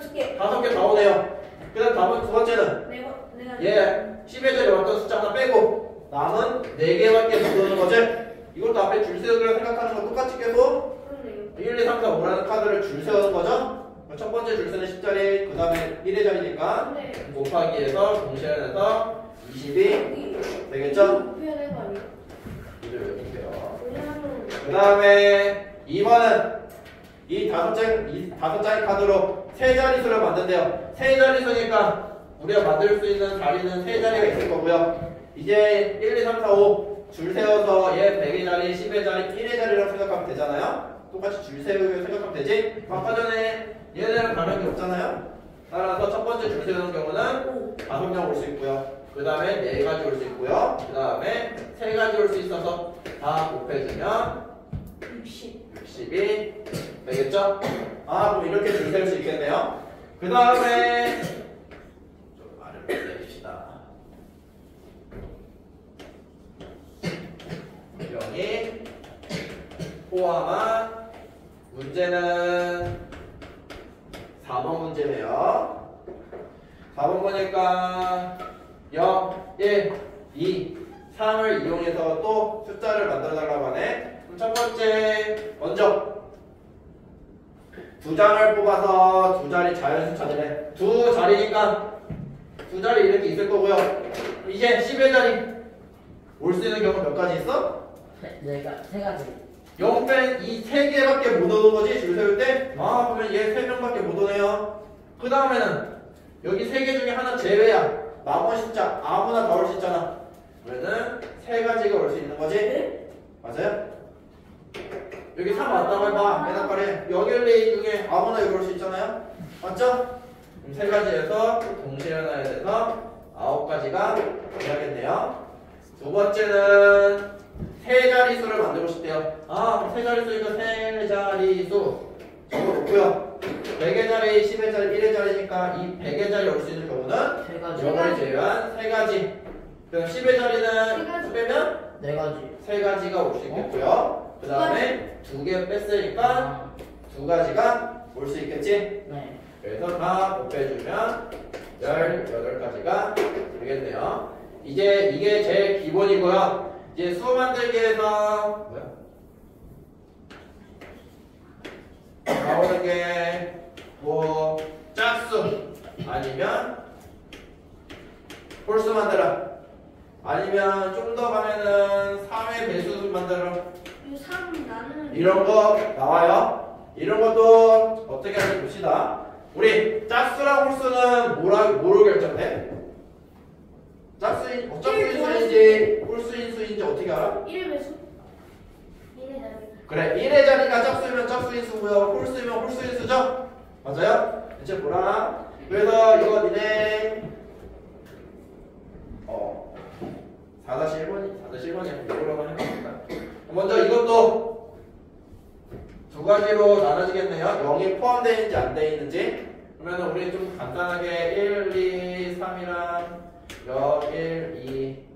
두 개. 5개 다 오네요. 그 다음 다음 두 번째는 내가 얘 10의 자리에 왔던 숫자 하나 빼고 남은 4개밖에 못 오는 거지. 이것도 앞에 줄 세우기로 생각하는 거 똑같이 계속 그러네요. 1, 2, 3, 4, 5라는 카드를 줄 세우는 거죠. 첫 번째 줄 세는 10자리, 그 다음에 1의 자리니까 네. 곱하기해서 공시해서 20이 여기 되겠죠? 표현한 거 아니에요? 이를 외울게요. 왜냐하면 그 다음에 2번은 이 다섯 장의 카드로 세 자리수를 만든대요. 세 자리수니까 우리가 만들 수 있는 자리는 세 자리가 있을 거고요. 이제 1, 2, 3, 4, 5 줄 세워서 얘 100의 자리, 10의 자리, 1의 자리라고 생각하면 되잖아요. 똑같이 줄 세우고 생각하면 되지. 아까 전에 얘네랑 다른 게 없잖아요. 따라서 첫 번째 줄 세우는 경우는 5명 올 수 있고요. 그 다음에 4가지 올 수 있고요. 그 다음에 3가지 올 수 있어서 다 곱해주면 60. 60이 되겠죠? 아, 그럼 이렇게 줄 세울 수 있겠네요. 그 다음에 좀 말을 내립시다. 0이 포함한 문제는 4번 문제네요. 4번 보니까 0, 1, 2, 3을 이용해서 또 숫자를 만들어달라고 하네. 그럼 첫 번째 먼저 두 장을 뽑아서 두 자리 자연수차들에 두 자리니까 두 자리 이렇게 있을 거고요. 이제 10의 자리 올 수 있는 경우 몇 가지 있어? 세 가지. 0 뺀 이 세 개밖에 못 오는 거지 줄 세울 때? 아 그러면 얘 세 명밖에 못 오네요. 그 다음에는 여기 세 개 중에 하나 제외야. 나머지 숫자 아무나 다 올 수 있잖아. 그러면은 세 가지가 올 수 있는 거지? 맞아요? 여기 3 왔다고 해봐. 맨날까지 여기 1, 2 중에 아무나 여기 올 수 있잖아요. 맞죠? 그럼 세 가지에서 동시에 해놔야 돼서 9가지가 돼야겠네요. 두 번째는 세 자리수를 만들고 싶대요. 아, 세 자리수니까 세 자리수 적어놓고요. 100의 자리, 10의 자리, 1의 자리니까 이 100의 자리 올 수 있는 경우는 세 가지. 이걸 제외한 세 가지. 그럼 10의 자리는 빼면 네 가지. 세 가지가 올 수 있겠고요. 그 다음에 두 개 뺐으니까 두 가지가 올 수 있겠지. 네. 그래서 다 곱해주면 18가지가 되겠네요. 이제 이게 제일 기본이고요. 이제 수 만들기에서 나오는 게 뭐 짝수 아니면 홀수 만들어 아니면 좀 더 가면은 3의 배수 만들어 이 3 나는 이런 거 나와요. 이런 것도 어떻게 하는지 봅시다. 우리 짝수랑 홀수는 뭐로 결정돼? 짝수인 수인지 홀수인 수인지 어떻게 알아? 1배수 1의 자리. 그래 1의 자리가 짝수이면 짝수인 수고요. 홀수이면 홀수인 수죠? 맞아요? 이제 보라. 그래서 이거 니네 4-1번이야. 이거라고 해봅시다. 먼저 이것도 두 가지로 나눠지겠네요. 0이 포함되어 있는지 안 되어 있는지. 그러면 우리 좀 간단하게 1, 2, 3이랑 0, 1,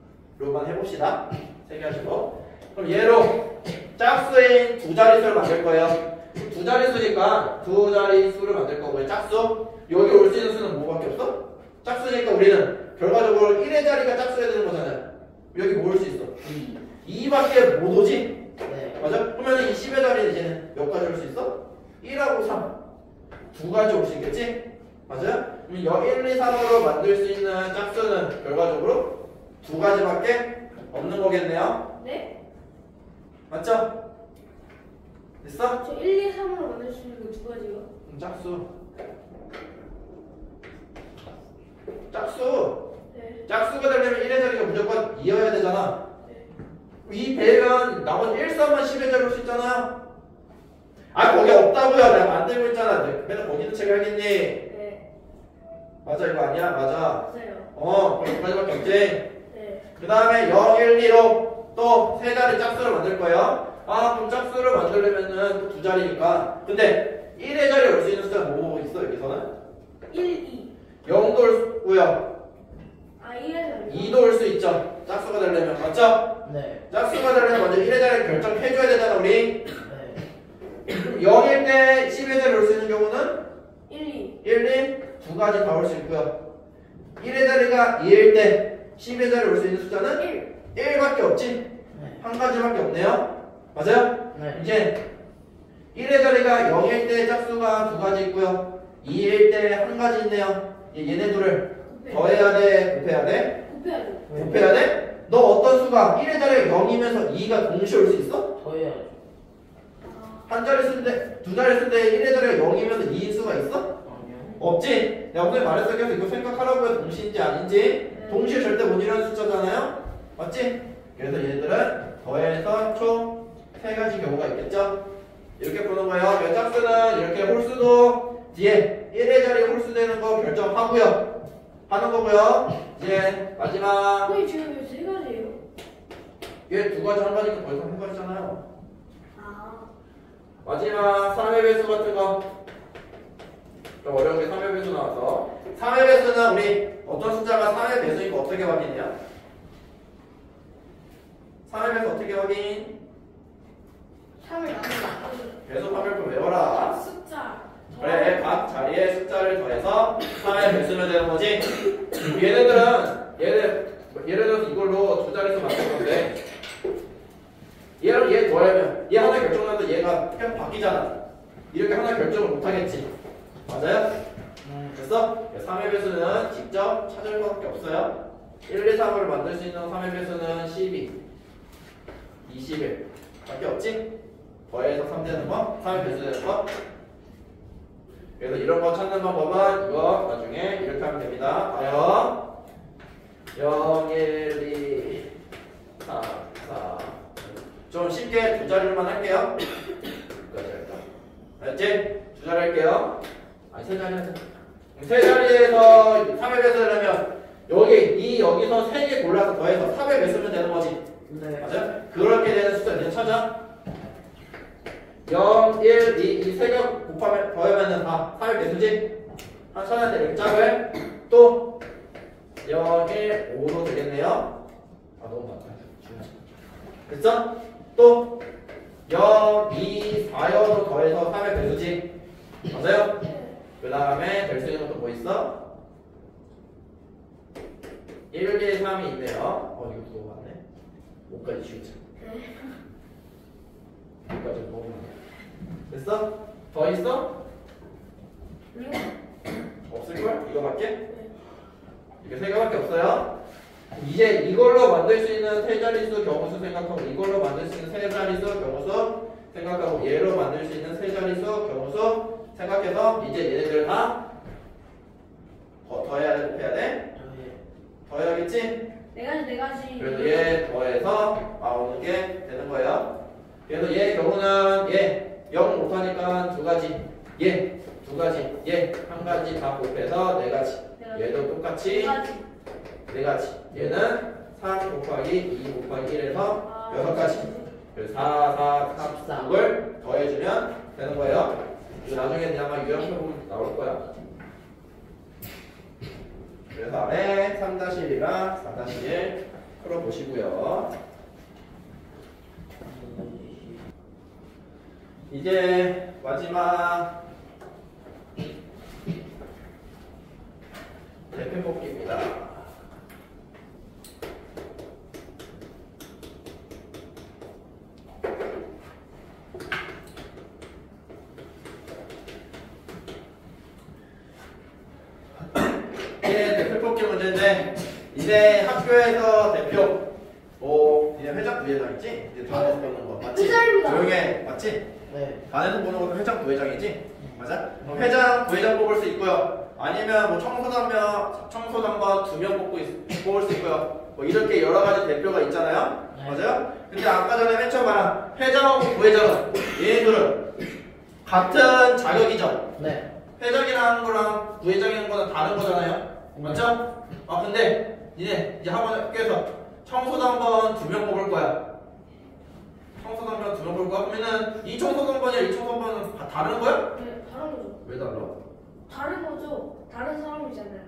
2로만 해봅시다. 세 개 하시고. 그럼 얘로 짝수인 두 자릿수를 만들 거예요. 두 자릿수니까 두 자릿수를 만들 거고요. 짝수. 여기 올 수 있는 수는 뭐밖에 없어? 짝수니까 우리는 결과적으로 1의 자리가 짝수여야 되는 거잖아요. 여기 뭐 올 수 있어? 2밖에 못 오지? 네. 맞아? 그러면 이 10의 자리는 이제는 몇 가지 올 수 있어? 1하고 3. 두 가지 올 수 있겠지? 맞아요? 그럼 여기 1, 2, 3으로 만들 수 있는 짝수는 결과적으로 두 가지밖에 없는 거겠네요? 네? 맞죠? 됐어? 저 1, 2, 3으로 만들 수 있는 거 두 가지요. 짝수. 네. 짝수가 되려면 1의 자리가 무조건 2여야 되잖아. 이 배면 나머지 1수만 10의 자리로 수 있잖아요. 아 거기 없다고요. 내가 만들고 있잖아. 맨날 거기는 책 알겠니? 네. 맞아 이거 아니야? 맞아. 맞아요. 그럼 여기까지밖에 없지? 네. 그 다음에 0, 1, 2로 또 세 자리 짝수를 만들 거예요. 아 그럼 짝수를 만들려면은 또 두 자리니까. 근데 1의 자리에 올 수 있는 숫자가 뭐 있어 여기서는? 1, 2. 0도 올수고요. 아, 1에서 2도 올 수 있죠. 짝수가 되려면 맞죠? 네. 짝수가 되려면 먼저 1의 자리를 결정해줘야 되잖아 우리. 네. 0일 때 10의 자리에 올 수 있는 경우는 1, 2. 1, 2, 두 가지 다 올 수 있고요. 1의 자리가 2일 때 10의 자리에 올 수 있는 숫자는 1. 1밖에 없지? 네. 한 가지밖에 없네요. 맞아요? 네. 이제 1의 자리가 0일 때 짝수가 두 가지 있고요. 2일 때 한 가지 있네요. 얘네 둘을 더해야 돼? 곱해야 돼? 곱해야 돼. 곱해야 돼? 너 어떤 수가 1의 자리가 0이면서 2가 동시에 올 수 있어? 더해야죠. 아, 한 자리 수인데 두 자리 수인데 1의 자리가 0이면서 2인 수가 있어? 아니요. 없지? 내가 오늘 말했어. 계속 이거 생각하라고요. 동시인지 아닌지. 동시에 절대 못 이루는 숫자잖아요. 맞지? 그래서 얘네들은 더해서 총 세 가지 경우가 있겠죠? 이렇게 보는 거예요. 몇 짝수는 이렇게 홀수도 뒤에 1의 자리에 홀수 되는 거 결정하고요. 하는 거고요. 이제 마지막 선생님 지금 왜 세 가지예요? 얘 두 가지 한 가지가 더 이상 한 가지잖아요. 아, 마지막 3의 배수 같은 거. 좀 어려운 게 3의 배수 나와서 3의 배수는 우리 어떤 숫자가 3의 배수인 거 어떻게 확인해요? 3의 배수 어떻게 확인? 3을 나누면 배수 파별표 외워라. 숫자. 그래, 각 자리에 숫자를 더해서 3의 배수면 되는 거지. 얘네들은 예를 들어서 이걸로 두 자릿수 만들 건데 얘랑 얘 더하면 얘 하나 결정하면 얘가 계속 바뀌잖아. 이렇게 하나 결정을 못 하겠지. 맞아요? 됐어? 3의 배수는 직접 찾을 수밖에 없어요. 1, 2, 3을 만들 수 있는 3의 배수는 12, 21 밖에 없지? 더해서 3 되는 거, 3의 배수 되는 거. 그래서 이런 거 찾는 방법은 이거 나중에 이렇게 하면 됩니다. 봐요. 0, 1, 2, 3, 4. 좀 쉽게 두 자리로만 할게요. 여기까지 할까? 알았지? 두 자리 할게요. 아니, 세 자리 하자. 세 자리에서 3의 배수를 하면 여기서 3개 골라서 더해서 3의 배수면 되는 거지. 네. 맞아요? 그렇게 되는 숫자 이제 찾아. 0, 1, 2, 이 세 개 곱하면 더하면은 다 3의 배수지? 하나 찾았는데 이렇게 짝을 또 0, 1, 5로 되겠네요. 아 너무 많다. 됐어? 또 0, 2, 4여로 더해서 3의 배수지? 맞아요? 그 다음에 될 수 있는 것도 뭐 있어? 1, 2, 3이 있네요. 이거 너무 많네. 5까지 지우자. 5까지 너무 많네. 됐어? 더 있어? 없을걸? 이거밖에? 이게 세 개밖에 없어요. 이제 이걸로 만들 수 있는 세 자릿수 경우수 생각하고 이걸로 만들 수 있는 세 자릿수 경우수 생각하고 얘로 만들 수 있는 세 자릿수 경우수 생각해서 이제 얘네들 다 더해야 돼? 곱해야 돼? 더해야겠지? 네 가지. 그래서 얘 더해서 나오는 게 되는 거예요. 그래서 얘 경우는 얘 0 못하니까 두 가지, 얘 두 가지, 얘 한 가지 다 곱해서 네 가지. 얘도 똑같이 네 가지. 얘는 3 곱하기 2 곱하기 1에서 6가지. 그래서 4, 4, 3, 6을 더해주면 되는 거예요. 이거 나중에 아마 유형표 보면 나올 거야. 그래서 안에 3-1이랑 4-1 풀어보시고요. 이제 마지막 대표 뽑기입니다. 이게 대표 뽑기 문제인데 이제 학교에서 대표 이제 회장 부회장 있지? 이제 반에서 보는 거 맞지? 회장입니다. 조용해 맞지? 네. 반에서 보는 것도 회장 부회장이지? 맞아? 뭐 회장, 부회장 뽑을 수 있고요. 아니면 뭐 청소당번 2명 뽑을 수 있고요. 뭐 이렇게 여러 가지 대표가 있잖아요. 네. 맞아요? 근데 아까 전에 맨 처음 말한 회장하고 부회장은 얘네들은 같은 자격이죠. 네. 회장이라는 거랑 부회장이라는 거는 다른 거잖아요. 맞죠? 아 근데 니네 이제 학교에서 청소당번 2명 뽑을 거야. 청소당번 2명 뽑을 거야? 그러면은 이 청소당번이랑 이 청소당번은 다 다른 거야? 네, 다른 거죠. 왜 달라? 다른 거죠. 다른 사람이잖아요.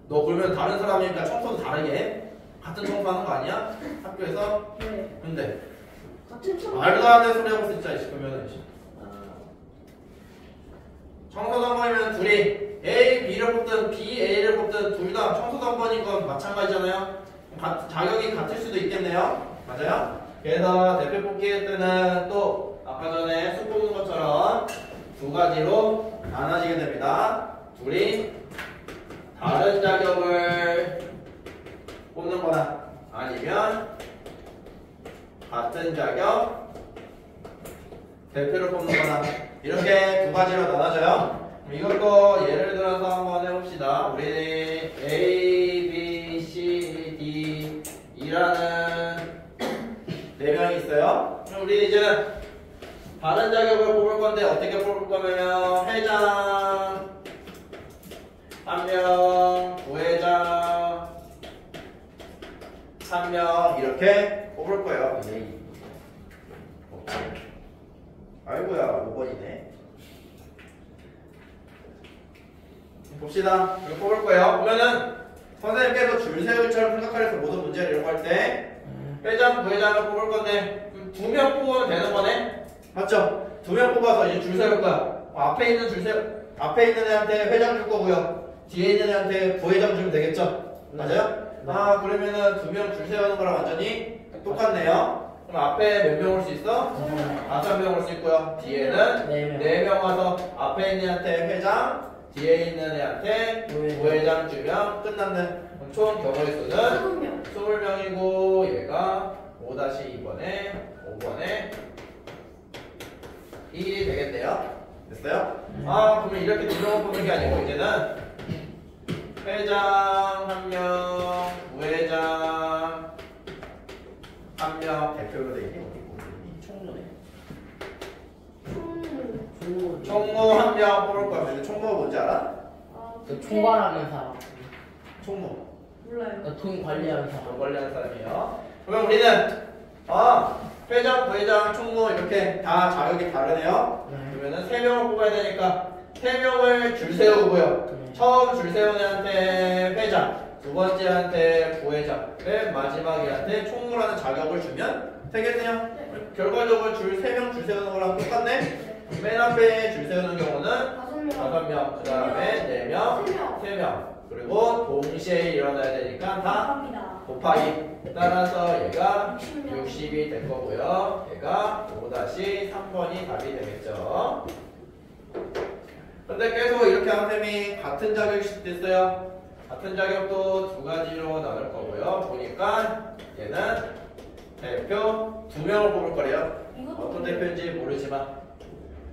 너 그러면 다른 사람이니까 청소도 다르게 해? 같은 청소하는 거 아니야? 학교에서? 네. 근데 같은 청. 말도 안 되는 소리 하고 있어 진짜 그러면 아, 청소당번이면 둘이 A, B를 뽑든 B, A를 뽑든 둘 다 청소당번인 건 마찬가지잖아요. 자격이 같을 수도 있겠네요. 맞아요? 그래서 대표 뽑기 할 때는 또 아까 전에 수 뽑는 것처럼 두 가지로 나눠지게 됩니다. 둘이 다른 자격을 뽑는 거나 아니면 같은 자격 대표를 뽑는 거나 이렇게 두 가지로 나눠져요. 이것도 예를 들어서 한번 해봅시다. 우리 A, B, C, D 이라는 4명이 있어요. 그럼 우리 이제는 다른 자격을 뽑을 건데 어떻게 뽑을 거면 회장 1명, 부회장 1명 이렇게 뽑을 거예요. 아이고야 5번이네. 봅시다. 이거 뽑을 거예요. 보면은 선생님께서 줄 세우기처럼 생각하려서 모든 문제를 이런 거 할 때 회장, 부회장을 뽑을 건데 2명 뽑으면 되는 거네. 맞죠? 2명 뽑아서 이제 줄 세울 거야. 앞에 있는 애한테 회장 줄 거고요. 뒤에 있는 애한테 부회장 주면 되겠죠? 맞아요? 네. 아 그러면은 2명 줄 세우는 거랑 완전히 똑같네요. 그럼 앞에 몇 명 올 수 있어? 5명 올 수 있고요. 뒤에는 네 4명 와서 앞에 있는 애한테 회장, 뒤에 있는 애한테 부회장 주면 끝났는 총 경우의 수는 20명. 20명이고 얘가 5-2번에 5번에 1이 되겠네요. 됐어요? 아 그러면 이렇게 2명을 뽑는 게 아니고 이제는 회장 1명, 부회장 1명 대표로 되어 있니? 총무네. 총무. 총무 1명 뽑을 거야. 근데 총무가 뭔지 알아? 아, 그 총괄하는 사람. 총무. 몰라요. 그 돈 관리하는 사람. 돈 관리하는 사람이에요. 그러면 우리는 회장, 부회장, 총무 이렇게 다 자격이 다르네요. 네. 그러면은 3명을 뽑아야 되니까 3명을 줄 세우고요. 네. 처음 줄 세우는 애한테 회장, 두 번째한테 부회장, 맨 마지막이한테 총무라는 자격을 주면 되겠네요. 네. 결과적으로 3명 줄 세우는 거랑 똑같네. 맨 앞에 줄 세우는 경우는 5명. 5명, 그 다음에 4명, 3명. 3명. 그리고 동시에 일어나야 되니까 다 감사합니다. 곱하기. 따라서 얘가 60명. 60이 될 거고요. 얘가 5-3번이 답이 되겠죠. 근데 계속 이렇게 한 셈이 같은 자격일 수도 있어요. 같은 자격도 두 가지로 나눌 거고요. 보니까 얘는 대표 2명을 뽑을 거래요. 어떤 대표인지 모르지만.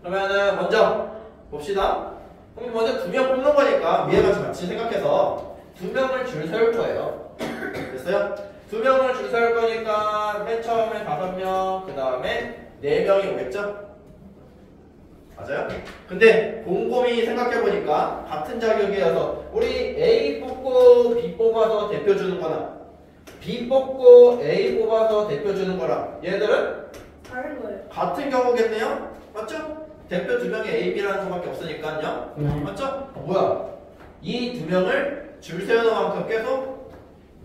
그러면은 먼저 봅시다. 그럼 먼저 2명 뽑는 거니까 위에 같이 생각해서 2명을 줄 세울 거예요. 됐어요? 2명을 줄 세울 거니까 맨 처음에 5명, 그 다음에 4명이 오겠죠? 맞아요? 근데 곰곰이 생각해보니까 같은 자격이어서 우리 A 뽑고 B 뽑아서 대표 주는 거나 B 뽑고 A 뽑아서 대표 주는 거랑 얘들은 다른 거예요. 같은 경우겠네요? 맞죠? 대표 2명이 A, B라는 수밖에 없으니까요. 네. 맞죠? 뭐야? 이 2명을 줄 세우는 만큼 계속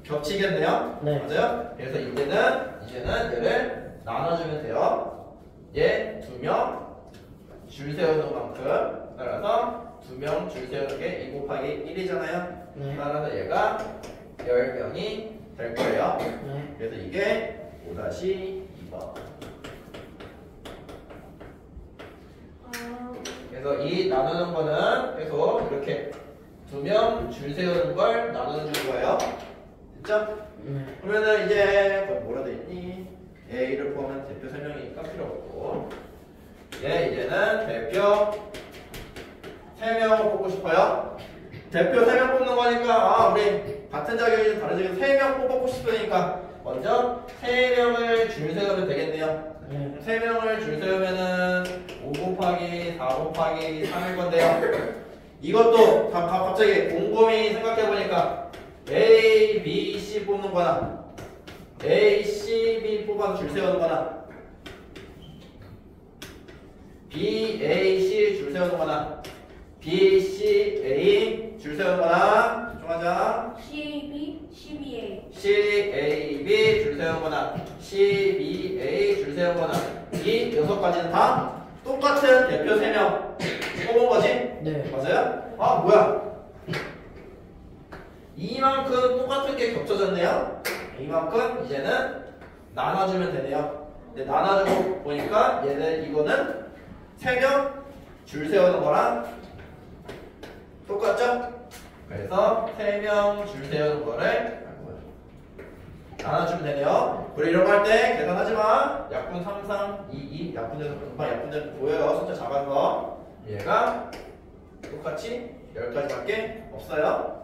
겹치겠네요. 네. 맞아요? 그래서 이제는 얘를 나눠주면 돼요. 얘 2명 줄 세우는 만큼 따라서 2명 줄 세우는 게 2 곱하기 1이잖아요. 네. 따라서 얘가 10명이 될 거예요. 네. 그래서 이게 5-2번. 아, 그래서 이 나누는 거는 계속 이렇게 2명 줄 세우는 걸 나누는 거예요. 됐죠? 네. 그러면은 이제 거기 뭐라 돼 있니? A를 포함한 대표 설명이니까 필요 없고 이제는 대표 3명을 뽑고 싶어요. 대표 3명 뽑는 거니까 우리 같은 자격이 다른 자격 3명 뽑고 싶으니까 먼저 3명을 줄 세우면 되겠네요. 네. 3명을 줄 세우면은 5 곱하기 4 곱하기 3일 건데요. 이것도 갑자기 곰곰이 생각해보니까 A, B, C 뽑는 거나 A, C, B 뽑아서 줄 세우는 거나 B, A, C 줄 세우는 거나 B, C, A 줄 세우는 거나 중하자 CB, CBA. C, A, B 줄 세우는 거나 C, B, A 줄 세우는 거나 이 6가지는 다 똑같은 대표 3명 뽑은 거지? 네. 맞아요? 뭐야 이만큼 똑같은 게 겹쳐졌네요. 이만큼 이제는 나눠주면 되네요. 근데 나눠주고 보니까 얘는 이거는 3명 줄 세우는 거랑 똑같죠? 그래서 3명 줄 세우는 거를 나눠주면 되네요. 그리고 이런 거 할 때 계산하지 마. 약분 3, 3, 2, 2 약분돼서 금방 약분돼서 보여요. 숫자 작아서 얘가 똑같이 10가지밖에 없어요.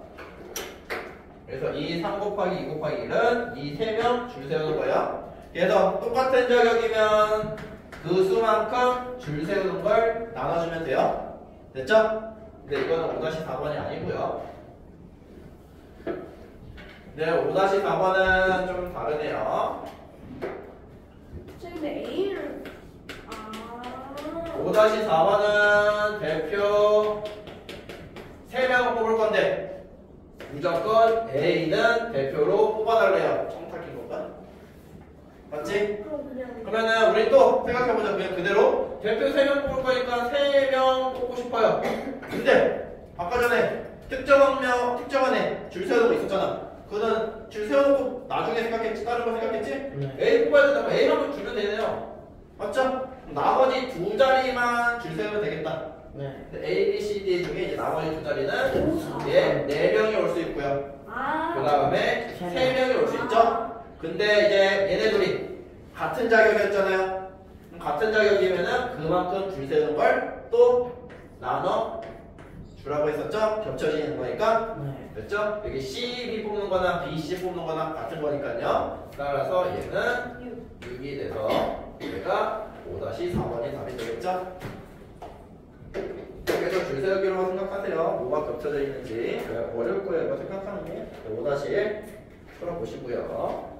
그래서 이 3 곱하기 2 곱하기 1은 이 3명 줄 세우는 거예요. 그래서 똑같은 자격이면 그 수만큼 줄 세우는 걸 나눠주면 돼요. 됐죠? 근데 이거는 5-4번이 아니고요. 네, 5-4번은 좀 다르네요. 근데 A를 5-4번은 대표 3명을 뽑을 건데 무조건 A는 대표로 뽑아달래요. 청탁인 건가? 맞지? 그러면은 우리 또 생각해보자. 그냥 그대로 대표 3명 뽑을 거니까 3명 뽑고 싶어요. 근데 아까 전에 특정한 애 줄 세우는 거 있었잖아. 그거는 줄 세워놓고 나중에 생각했지? 다른 거 생각했지? 네. A 뽑아야 된다고 A 한번 주면 되네요. 맞죠? 나머지 2자리만 줄 세우면 되겠다. 네. A, B, C, D 중에 이제 나머지 2자리는 얘 4명이 올 수 있고요. 그 다음에 3명이 올 수 있죠? 근데 이제 얘네들이 같은 자격이었잖아요. 같은 자격이면은 그만큼 줄 세우는 걸 또 나눠 주라고 했었죠? 겹쳐지는 거니까. 네. 됐죠? 여기 C, B 뽑는 거나 B, C 뽑는 거나 같은 거니까요. 따라서 얘는 6이 돼서 얘가 5-4번이 답이 되겠죠? 그래서 줄 세우기로 생각하세요. 뭐가 겹쳐져 있는지. 어려울 거예요. 이거 생각하는 게. 5-1 풀어보시고요.